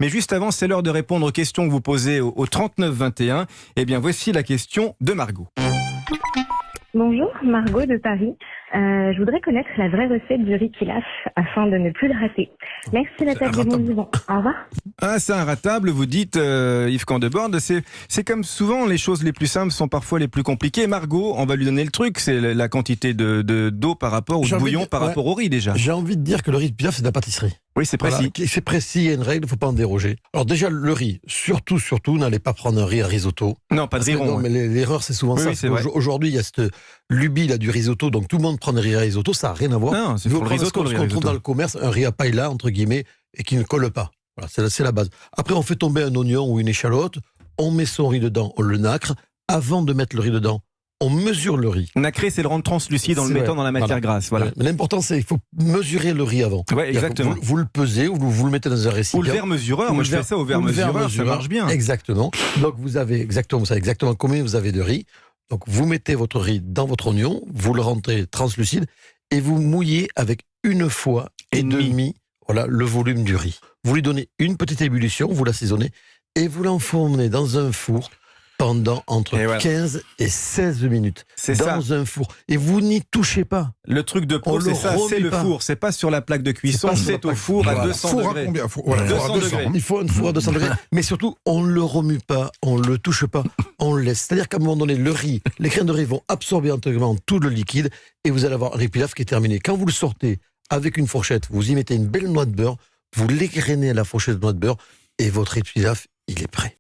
Mais juste avant, c'est l'heure de répondre aux questions que vous posez au 39-21. Eh bien, voici la question de Margot. Bonjour, Margot de Paris. Je voudrais connaître la vraie recette du riz pilaf afin de ne plus le rater. Merci la table des bons vivants. Au revoir. Ah, c'est inratable, vous dites, Yves Candeborde. C'est comme souvent, les choses les plus simples sont parfois les plus compliquées. Margot, on va lui donner le truc, c'est la quantité d'eau par rapport, ou de bouillon par rapport au riz déjà. J'ai envie de dire que le riz de pilaf, c'est de la pâtisserie. Oui, c'est précis. Voilà, c'est précis, il y a une règle, il ne faut pas en déroger. Alors déjà, le riz, surtout, n'allez pas prendre un riz à risotto. Non, pas de riz rond. Non, mais l'erreur, c'est souvent ça. Oui, c'est vrai. Aujourd'hui, il y a cette lubie là, du risotto, donc tout le monde prend un riz à risotto, ça n'a rien à voir. Non, c'est Il faut pour le prendre risotto. ce qu'on trouve dans le commerce, un riz à paella, entre guillemets, et qui ne colle pas. Voilà, c'est la base. Après, on fait tomber un oignon ou une échalote, on met son riz dedans, on le nacre. Avant de mettre le riz dedans, on mesure le riz. Nacré, c'est le rendre translucide en le mettant dans la matière grasse. Voilà. Mais l'important, c'est qu'il faut mesurer le riz avant. Ouais, exactement. Vous le pesez, ou vous le mettez dans un récipient. Ou le verre mesureur. Moi, je fais ça au verre mesureur, ça marche bien. Exactement. Donc, vous savez exactement combien vous avez de riz. Donc, vous mettez votre riz dans votre oignon, vous le rendez translucide, et vous mouillez avec une fois et demie, voilà, le volume du riz. Vous lui donnez une petite ébullition, vous l'assaisonnez, et vous l'enfournez dans un four pendant entre 15 et 16 minutes. C'est dans un four. Et vous n'y touchez pas. Le truc de pro, c'est ça, c'est le four. C'est pas sur la plaque de cuisson, c'est au four à 200 degrés. À combien 200 degrés. Il faut un four à 200 degrés. Mais surtout, on ne le remue pas, on ne le touche pas, on le laisse. C'est-à-dire qu'à un moment donné, le riz, les grains de riz vont absorber intégralement tout le liquide et vous allez avoir un riz pilaf qui est terminé. Quand vous le sortez avec une fourchette, vous y mettez une belle noix de beurre, vous l'égrainez à la fourchette de noix de beurre et votre riz pilaf, il est prêt.